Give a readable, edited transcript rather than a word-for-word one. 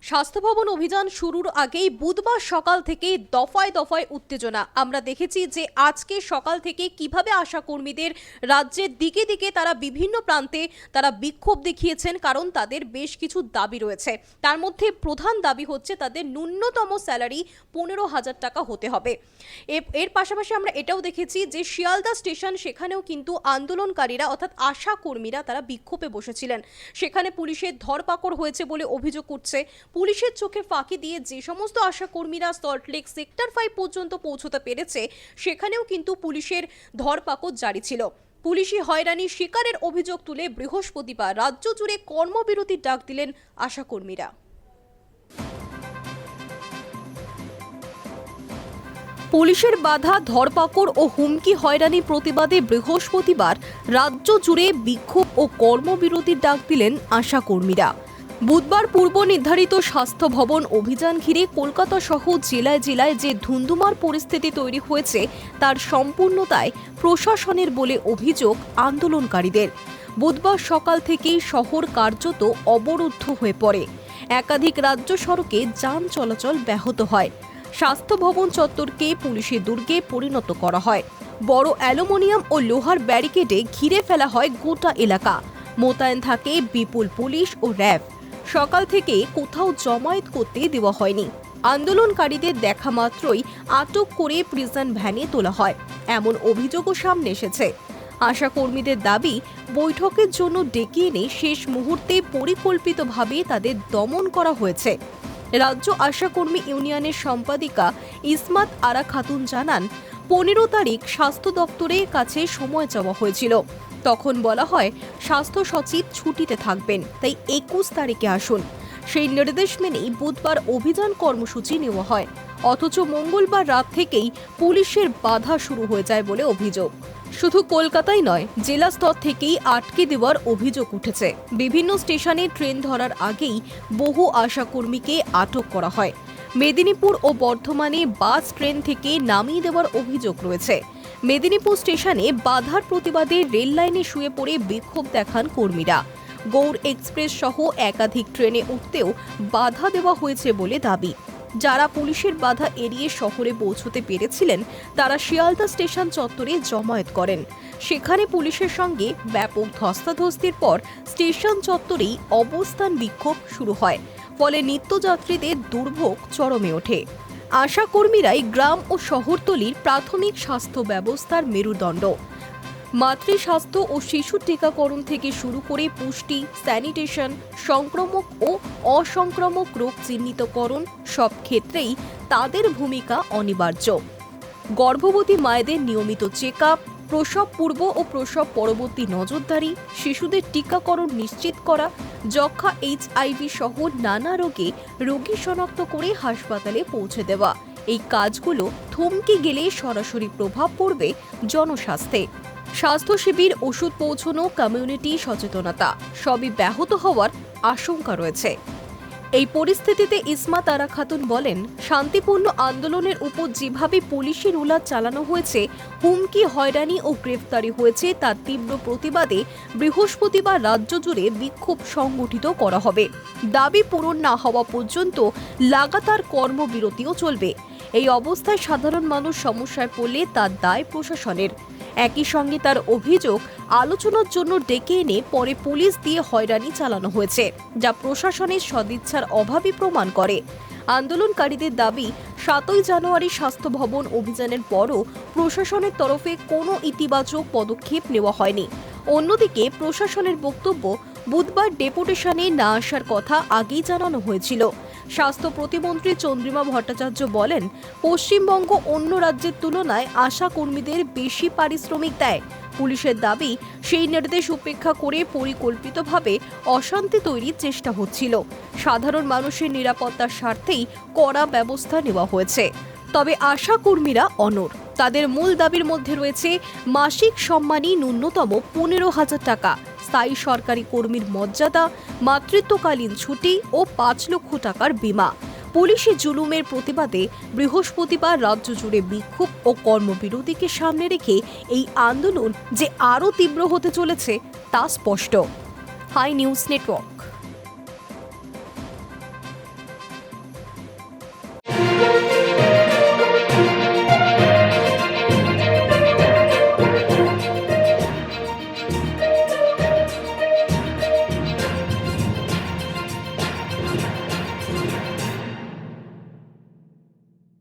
স্বাস্থ্য ভবন অভিযান শুরুর আগেই বুধবার সকাল থেকে দফায় দফায় উত্তেজনা আমরা দেখেছি যে আজকে সকাল থেকে কিভাবে আশা কর্মীদের রাজ্যের দিকে দিকে তারা বিভিন্ন প্রান্তে তারা বিক্ষোভ দেখিয়েছেন, কারণ তাদের বেশ কিছু দাবি রয়েছে। তার মধ্যে প্রধান দাবি হচ্ছে তাদের ন্যূনতম স্যালারি 15,000 টাকা হতে হবে। এর পাশাপাশি আমরা এটাও দেখেছি যে শিয়ালদা স্টেশন, সেখানেও কিন্তু আন্দোলনকারীরা অর্থাৎ আশা কর্মীরা তারা বিক্ষোভে বসেছিলেন। সেখানে পুলিশের ধরপাকড় হয়েছে বলে অভিযোগ উঠছে। পুলিশের চোখে ফাঁকি দিয়ে যে সমস্ত আশা কর্মীরা সল্টলেক সেক্টর 5 পর্যন্ত পৌঁছতে পেরেছে, সেখানেও কিন্তু পুলিশের ধরপাকড় জারি ছিল। পুলিশি হয়রানি শিকারের অভিযোগ তুলে বৃহস্পতিবার রাজ্য জুড়ে কর্মবিরতির ডাক দিলেন আশা কর্মীরা। পুলিশের বাধা, ধরপাকড় ও হুমকি হয়রানি প্রতিবাদে বৃহস্পতিবার রাজ্য জুড়ে বিক্ষোভ ও কর্মবিরতির ডাক দিলেন আশা কর্মীরা। বুধবার পূর্ব নির্ধারিত স্বাস্থ্য ভবন অভিযান ঘিরে কলকাতা সহ জেলায় জেলায় যে ধুন্ধুমার পরিস্থিতি তৈরি হয়েছে তার সম্পূর্ণতায় প্রশাসনের বলে অভিযোগ আন্দোলনকারীদের। বুধবার সকাল থেকেই শহর কার্যত অবরুদ্ধ হয়ে পড়ে। একাধিক রাজ্য সড়কে যান চলাচল ব্যাহত হয়। স্বাস্থ্য ভবন চত্বরকে পুলিশের দুর্গে পরিণত করা হয়। বড় অ্যালুমিনিয়াম ও লোহার ব্যারিকেডে ঘিরে ফেলা হয় গোটা এলাকা। মোতায়েন থাকে বিপুল পুলিশ ও র্যাব। সকাল থেকে কোথাও জমায়েত করতে দেওয়া হয়নি। আন্দোলনকারীদের দেখা মাত্রই আটক করে প্রিজন ভ্যানে তোলা হয়, এমন অভিযোগও সামনে এসেছে। আশা কর্মীদের দাবি, বৈঠকের জন্য ডেকে এনে শেষ মুহূর্তে পরিকল্পিতভাবে তাদের দমন করা হয়েছে। রাজ্য আশা কর্মী ইউনিয়নের সম্পাদিকা ইসমাত আরা খাতুন জানান, 15 তারিখ স্বাস্থ্য দপ্তরের কাছে সময় চাওয়া হয়েছিল। তখন বলা হয় স্বাস্থ্য সচিব ছুটিতে থাকবেন, তাই 21 তারিখে আসুন। সেই নির্দেশ মেনেই বুধবার অভিযান কর্মসূচি নেওয়া হয়। অথচ মঙ্গলবার রাত থেকেই পুলিশের বাধা শুরু হয়ে যায় বলে অভিযোগ। শুধু কলকাতায় নয়, জেলা স্তর থেকেই আটকে দেওয়ার অভিযোগ উঠেছে। বিভিন্ন স্টেশনে ট্রেন ধরার আগেই বহু আশা কর্মীকে আটক করা হয়। মেদিনীপুর ও বর্ধমানে বাস ট্রেন থেকে নামিয়ে দেওয়ার অভিযোগ রয়েছে। মেদিনীপুর স্টেশনে বাধার প্রতিবাদে রেল লাইনে শুয়ে পড়ে বিক্ষোভ দেখান কর্মীরা। গৌর এক্সপ্রেস সহ একাধিক ট্রেনে উঠতেও বাধা দেওয়া হয়েছে বলে দাবি। যারা পুলিশের বাধা এড়িয়ে শহরে পৌঁছতে পেরেছিলেন তারা শিয়ালদা স্টেশন চত্বরে জমায়েত করেন। সেখানে পুলিশের সঙ্গে ব্যাপক ধস্তাধস্তির পর স্টেশন চত্বরেই অবস্থান বিক্ষোভ শুরু হয়। ফলে নিত্যযাত্রীদের দুর্ভোগ চরমে ওঠে। আশা কর্মীরাই গ্রাম ও শহরতলির প্রাথমিক স্বাস্থ্য ব্যবস্থার মেরুদণ্ড। মাতৃস্বাস্থ্য ও শিশু টিকাকরণ থেকে শুরু করে পুষ্টি, স্যানিটেশন, সংক্রামক ও অসংক্রামক রোগ চিহ্নিতকরণ সব ক্ষেত্রেই তাদের ভূমিকা অনিবার্য। গর্ভবতী মায়েদের নিয়মিত চেক আপ, প্রসব পূর্ব ও প্রসব পরবর্তী নজরদারি, শিশুদের টিকাকরণ নিশ্চিত করা, যক্ষ্মা, HIV সহ নানা রোগে রোগী শনাক্ত করে হাসপাতালে পৌঁছে দেওয়া, এই কাজগুলো থমকে গেলে সরাসরি প্রভাব পড়বে জনস্বাস্থ্যে। স্বাস্থ্য শিবির, ওষুধ পৌঁছানো, কমিউনিটি সচেতনতা সবই ব্যাহত হওয়ার আশঙ্কা রয়েছে। এই পরিস্থিতিতে ইসমাত আরা খাতুন বলেন, শান্তিপূর্ণ আন্দোলনের উপর যেভাবে পুলিশি রুলার চালানো হয়েছে, হুমকি, হয়রানি ও গ্রেফতারি হয়েছে, তার তীব্র প্রতিবাদে বৃহস্পতিবার রাজ্য জুড়ে বিক্ষোভ সংগঠিত করা হবে। দাবি পূরণ না হওয়া পর্যন্ত লাগাতার কর্মবিরতিও চলবে। এই অবস্থায় সাধারণ মানুষ সমস্যায় পড়লে তার দায় প্রশাসনের। একই সঙ্গে তার অভিযোগ, আলোচনার জন্য ডেকে এনে পরে পুলিশ দিয়ে হয়রানি চালানো হয়েছে, যা প্রশাসনের সদিচ্ছার অভাবই প্রমাণ করে। আন্দোলনকারীদের দাবি, 7ই জানুয়ারি স্বাস্থ্য ভবন অভিযানের পরও প্রশাসনের তরফে কোনো ইতিবাচক পদক্ষেপ নেওয়া হয়নি। অন্যদিকে প্রশাসনের বক্তব্য, বুধবার ডেপুটেশনে না আসার কথা আগেই জানানো হয়েছিল। স্বাস্থ্য প্রতিমন্ত্রী চন্দ্রিমা ভট্টাচার্য বলেন, পশ্চিমবঙ্গ অন্য রাজ্যের তুলনায় আশা কর্মীদের বেশি পারিশ্রমিক দেয়। পুলিশের দাবি, সেই নির্দেশ উপেক্ষা করে পরিকল্পিতভাবে অশান্তি তৈরির চেষ্টা হচ্ছিল। সাধারণ মানুষের নিরাপত্তার স্বার্থেই কড়া ব্যবস্থা নেওয়া হয়েছে। তবে আশা কর্মীরা অনড়। তাদের মূল দাবির মধ্যে রয়েছে মাসিক সম্মানী ন্যূনতম 15,000 টাকা, স্থায়ী সরকারি কর্মীর মর্যাদা, মাতৃত্বকালীন ছুটি ও 5 লক্ষ টাকার বীমা। পুলিশি জুলুমের প্রতিবাদে বৃহস্পতিবার রাজ্য জুড়ে বিক্ষোভ ও কর্মবিরতিকে সামনে রেখে এই আন্দোলন যে আরও তীব্র হতে চলেছে তা স্পষ্ট। Hi News network.